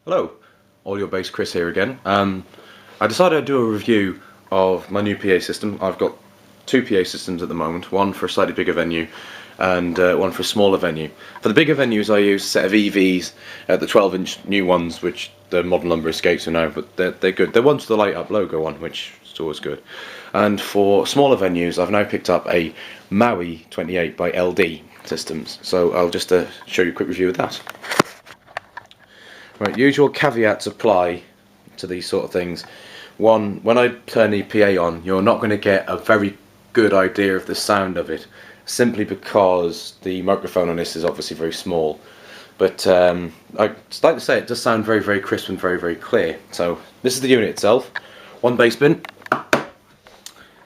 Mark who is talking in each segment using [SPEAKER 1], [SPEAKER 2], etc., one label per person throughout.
[SPEAKER 1] Hello, Audio Bass Chris here again. I decided I'd do a review of my new PA system. I've got two PA systems at the moment, one for a slightly bigger venue and one for a smaller venue. For the bigger venues I use a set of EVs, the 12-inch new ones, which the model number escapes me now, but they're good. They're ones with the light up logo on, which is always good. And for smaller venues I've now picked up a Maui 28 by LD systems, so I'll just show you a quick review of that. Right, usual caveats apply to these sort of things. One, when I turn the PA on, you're not going to get a very good idea of the sound of it, simply because the microphone on this is obviously very small. But I'd like to say it does sound very, very crisp and very, very clear. So this is the unit itself. One bass bin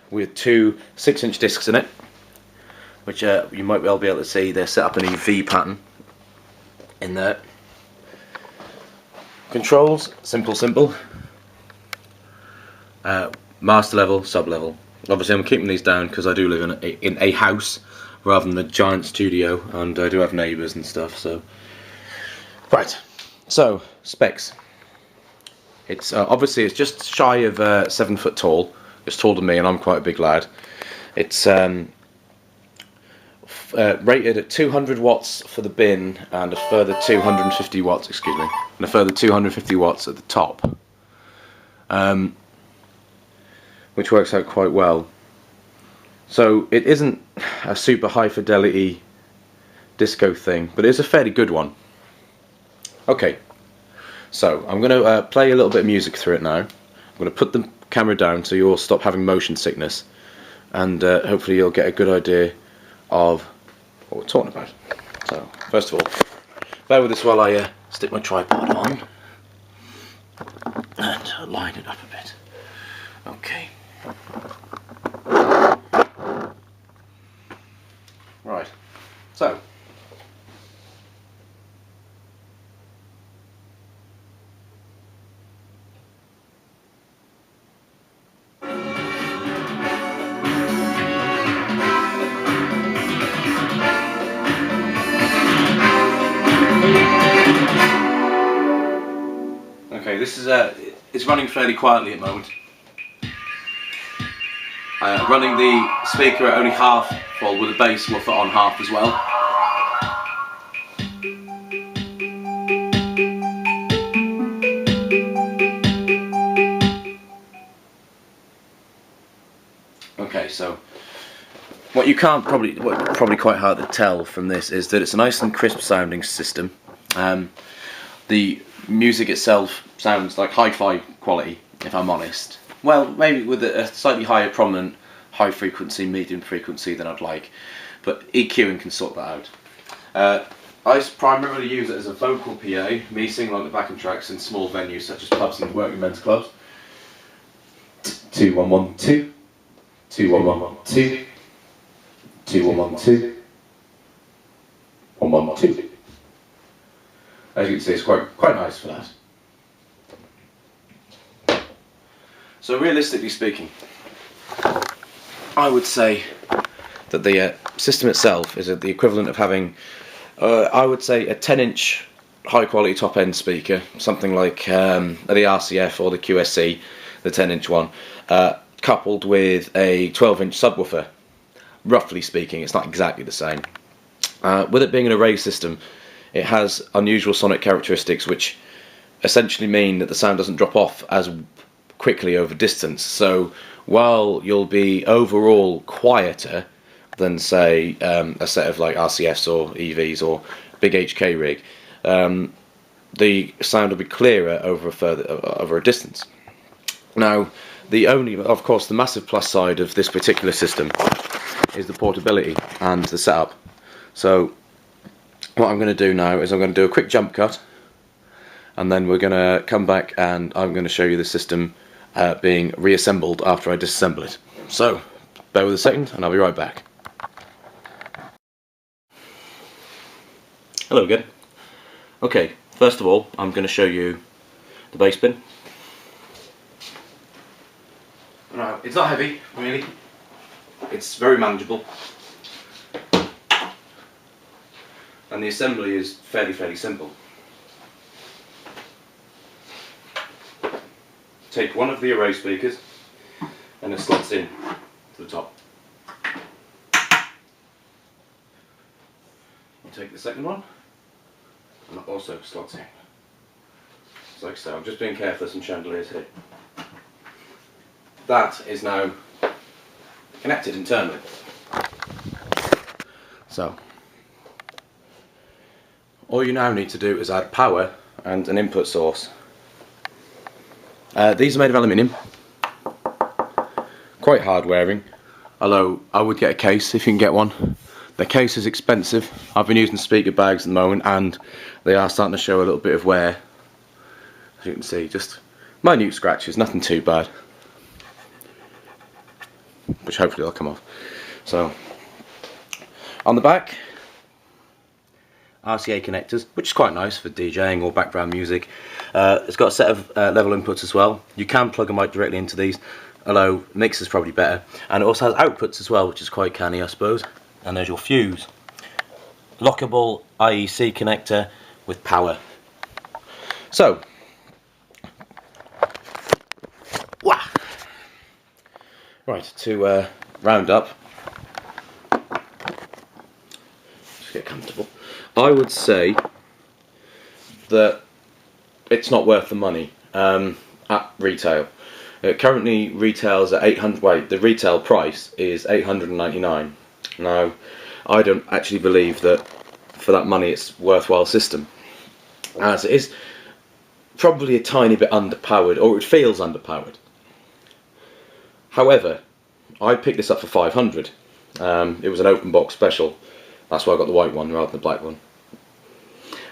[SPEAKER 1] with two 6-inch discs in it, which you might well be able to see they're set up in a V pattern in there. Controls, simple. Master level, sub level. Obviously I'm keeping these down because I do live in a house rather than a giant studio, and I do have neighbours and stuff. So, right. So specs. It's obviously it's just shy of 7 foot tall. It's taller than me, and I'm quite a big lad. It's rated at 200 watts for the bin and a further 250 watts, excuse me, and a further 250 watts at the top, which works out quite well. So it isn't a super high fidelity disco thing, but it's a fairly good one. Okay, so I'm going to play a little bit of music through it now. I'm going to put the camera down so you all stop having motion sickness, and hopefully you'll get a good idea of what we're talking about. So, first of all, bear with us while I stick my tripod on and line it up a bit. Okay. Right. So. Okay, this is it's running fairly quietly at the moment. Running the speaker at only half full with the bass woofer on half as well. Okay, so what probably quite hard to tell from this is that it's a nice and crisp sounding system. The music itself sounds like hi-fi quality, if I'm honest. Well, maybe with a slightly higher prominent high frequency, medium frequency than I'd like, but EQing can sort that out. I primarily use it as a vocal PA, me singing like the backing tracks in small venues such as pubs and working men's clubs. 2112, 2112, 2112, 112. As you can see, it's quite nice for that. So realistically speaking, I would say that the system itself is the equivalent of having, I would say, a 10-inch high-quality top-end speaker, something like the RCF or the QSC, the 10-inch one, coupled with a 12-inch subwoofer. Roughly speaking, it's not exactly the same. With it being an array system, it has unusual sonic characteristics which essentially mean that the sound doesn't drop off as quickly over distance. So while you'll be overall quieter than, say, a set of like RCFs or EVs or big HK rig, the sound will be clearer over a distance. Now, of course, the massive plus side of this particular system is the portability and the setup. So what I'm going to do now is I'm going to do a quick jump cut, and then we're going to come back and I'm going to show you the system being reassembled after I disassemble it. So, bear with a second and I'll be right back. Hello again. Okay, first of all I'm going to show you the bass bin. Now, it's not heavy, really. It's very manageable. And the assembly is fairly simple. take one of the array speakers and it slots in to the top. I'll take the second one and that also slots in. So like I say, I'm just being careful of some chandeliers here. That is now connected internally. So all you now need to do is add power and an input source. These are made of aluminium, quite hard wearing, although I would get a case if you can get one. The case is expensive. I've been using speaker bags at the moment and they are starting to show a little bit of wear. As you can see, just minute scratches, nothing too bad, which hopefully will come off. So on the back, RCA connectors, which is quite nice for DJing or background music. It's got a set of level inputs as well. You can plug a mic directly into these, although mix is probably better. And it also has outputs as well, which is quite canny, I suppose. And there's your fuse. Lockable IEC connector with power. So, wah! Right, to round up, just get comfortable. I would say that it's not worth the money at retail. It currently retails at 800. Wait, the retail price is $899. Now, I don't actually believe that for that money it's a worthwhile system, as it is probably a tiny bit underpowered, or it feels underpowered. However, I picked this up for 500. It was an open box special. That's why I got the white one rather than the black one.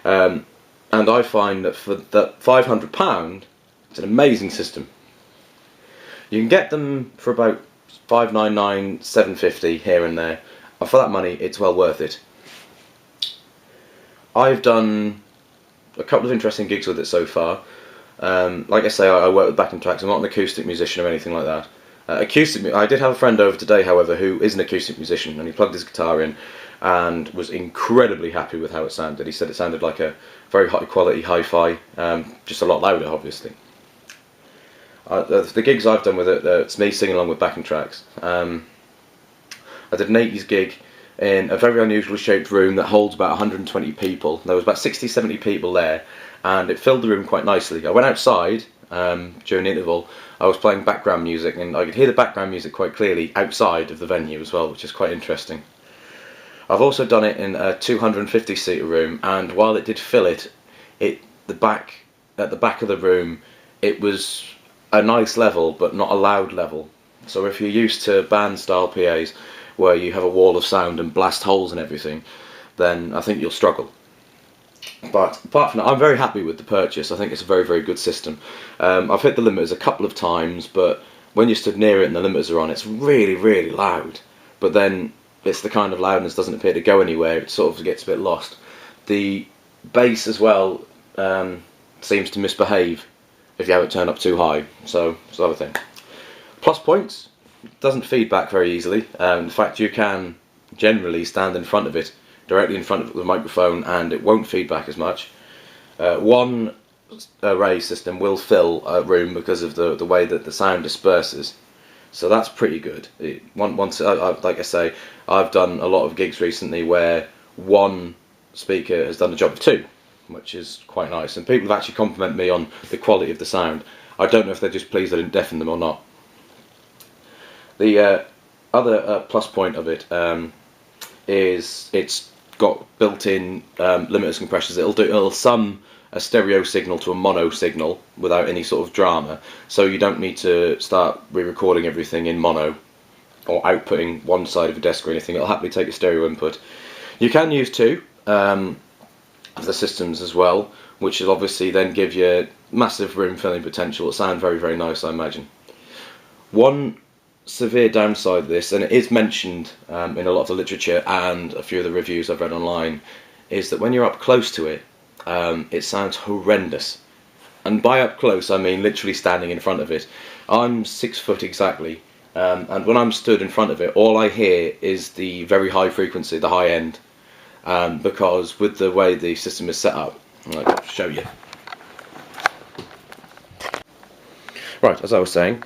[SPEAKER 1] And I find that for that £500, it's an amazing system. You can get them for about $599, $750 here and there, and for that money it's well worth it. I've done a couple of interesting gigs with it so far. Like I say, I work with backing tracks. I'm not an acoustic musician or anything like that. I did have a friend over today, however, who is an acoustic musician, and he plugged his guitar in and was incredibly happy with how it sounded. He said it sounded like a very high quality hi-fi, just a lot louder obviously. The gigs I've done with it, it's me singing along with backing tracks. I did an 80s gig in a very unusually shaped room that holds about 120 people. There was about 60-70 people there, and it filled the room quite nicely. I went outside during the interval. I was playing background music, and I could hear the background music quite clearly outside of the venue as well, which is quite interesting. I've also done it in a 250-seater room, and while it did fill it, at the back of the room, it was a nice level, but not a loud level. So if you're used to band-style PAs, where you have a wall of sound and blast holes and everything, then I think you'll struggle. But apart from that, I'm very happy with the purchase. I think it's a very, very good system. I've hit the limiters a couple of times, but when you stood near it and the limiters are on, it's really, really loud. But then it's the kind of loudness doesn't appear to go anywhere. It sort of gets a bit lost. The bass as well seems to misbehave if you have it turned up too high. So it's the other thing. Plus points, it doesn't feedback very easily. In fact, you can generally stand in front of it, directly in front of the microphone, and it won't feedback as much. One array system will fill a room because of the way that the sound disperses, so that's pretty good. Like I say, I've done a lot of gigs recently where one speaker has done the job of two, which is quite nice, and people have actually complimented me on the quality of the sound. I don't know if they're just pleased I didn't deafen them or not. The other plus point of it is it's got built-in limiters, compressors. It'll sum a stereo signal to a mono signal without any sort of drama, so you don't need to start re-recording everything in mono or outputting one side of a desk or anything. It'll happily take a stereo input. You can use two of the systems as well, which will obviously then give you massive room filling potential. It'll sound very, very nice, I imagine. One severe downside of this, and it is mentioned in a lot of the literature and a few of the reviews I've read online, is that when you're up close to it, it sounds horrendous. And by up close, I mean literally standing in front of it. I'm 6 foot exactly, and when I'm stood in front of it, all I hear is the very high frequency, the high end, because with the way the system is set up, I'll show you. Right, as I was saying,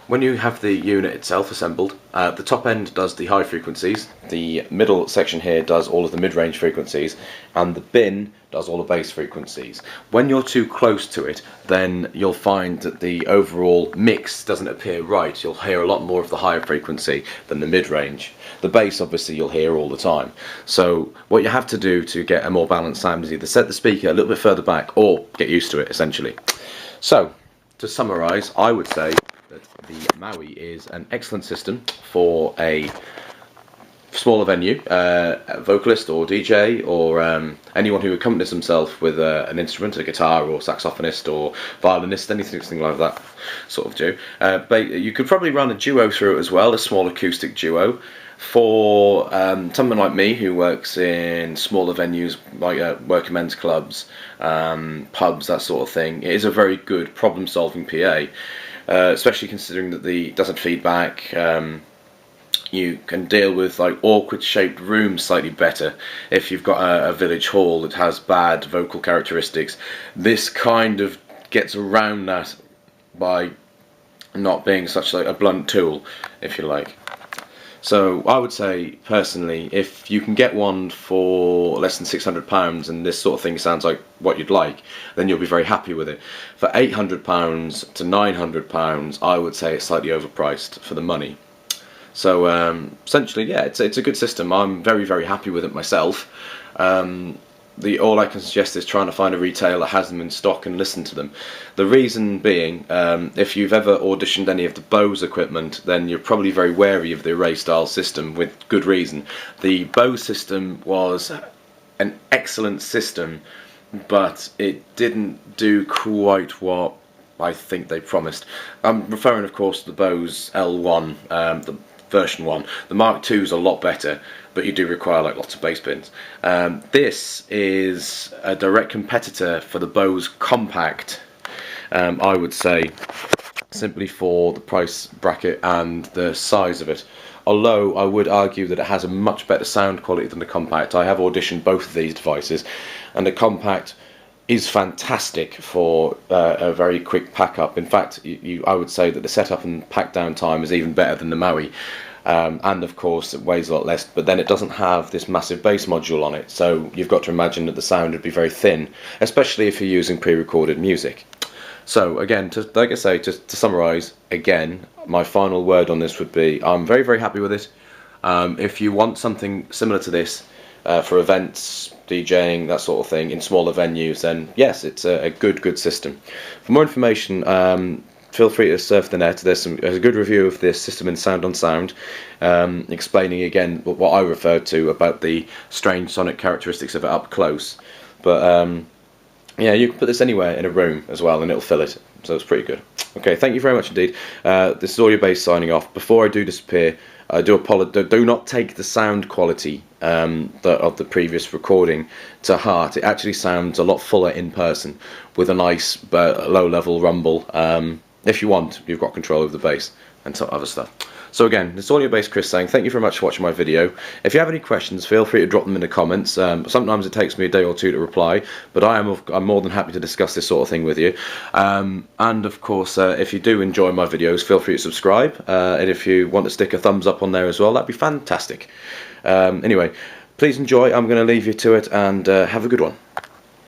[SPEAKER 1] when you have the unit itself assembled, the top end does the high frequencies, the middle section here does all of the mid-range frequencies, and the bin does all the bass frequencies. When you're too close to it, then you'll find that the overall mix doesn't appear right. You'll hear a lot more of the higher frequency than the mid-range. The bass, obviously, you'll hear all the time. So what you have to do to get a more balanced sound is either set the speaker a little bit further back or get used to it, essentially. So, to summarise, I would say that the Maui is an excellent system for a smaller venue, a vocalist or DJ or anyone who accompanies himself with an instrument, a guitar or saxophonist or violinist, anything like that sort of do. But you could probably run a duo through it as well, a small acoustic duo. For someone like me who works in smaller venues like working men's clubs, pubs, that sort of thing, it is a very good problem-solving PA, especially considering that it doesn't feedback. You can deal with like awkward shaped rooms slightly better if you've got a village hall that has bad vocal characteristics. This kind of gets around that by not being such like a blunt tool, if you like. So I would say, personally, if you can get one for less than £600 and this sort of thing sounds like what you'd like, then you'll be very happy with it. For £800 to £900, I would say it's slightly overpriced for the money. So essentially, yeah, it's a good system. I'm very, very happy with it myself. All I can suggest is trying to find a retailer that has them in stock and listen to them. The reason being, if you've ever auditioned any of the Bose equipment, then you're probably very wary of the array style system, with good reason. The Bose system was an excellent system, but it didn't do quite what I think they promised. I'm referring, of course, to the Bose L1, the version 1. The Mark II is a lot better, but you do require like lots of bass pins. This is a direct competitor for the Bose Compact, I would say, simply for the price bracket and the size of it. Although I would argue that it has a much better sound quality than the Compact. I have auditioned both of these devices, and the Compact is fantastic for a very quick pack up. In fact, I would say that the setup and pack down time is even better than the Maui. And of course it weighs a lot less, but then it doesn't have this massive bass module on it, so you've got to imagine that the sound would be very thin, especially if you're using pre-recorded music. So again, like I say, just to summarise, again, my final word on this would be, I'm very, very happy with it. If you want something similar to this for events, DJing, that sort of thing, in smaller venues, then yes, it's a good system. For more information, feel free to surf the net. There's a good review of this system in Sound on Sound, explaining again what I referred to about the strange sonic characteristics of it up close. But yeah, you can put this anywhere in a room as well and it'll fill it, so it's pretty good. Okay, thank you very much indeed. This is Audio Base signing off. Before I do disappear, I do apologize. Do not take the sound quality of the previous recording to heart. It actually sounds a lot fuller in person with a nice low-level rumble. If you want, you've got control of the bass and some other stuff. So again, this Audio Base Chris saying thank you very much for watching my video. If you have any questions, feel free to drop them in the comments. Sometimes it takes me a day or two to reply, but I'm more than happy to discuss this sort of thing with you. And of course, if you do enjoy my videos, feel free to subscribe. And if you want to stick a thumbs up on there as well, that'd be fantastic. Anyway, please enjoy. I'm going to leave you to it, and have a good one.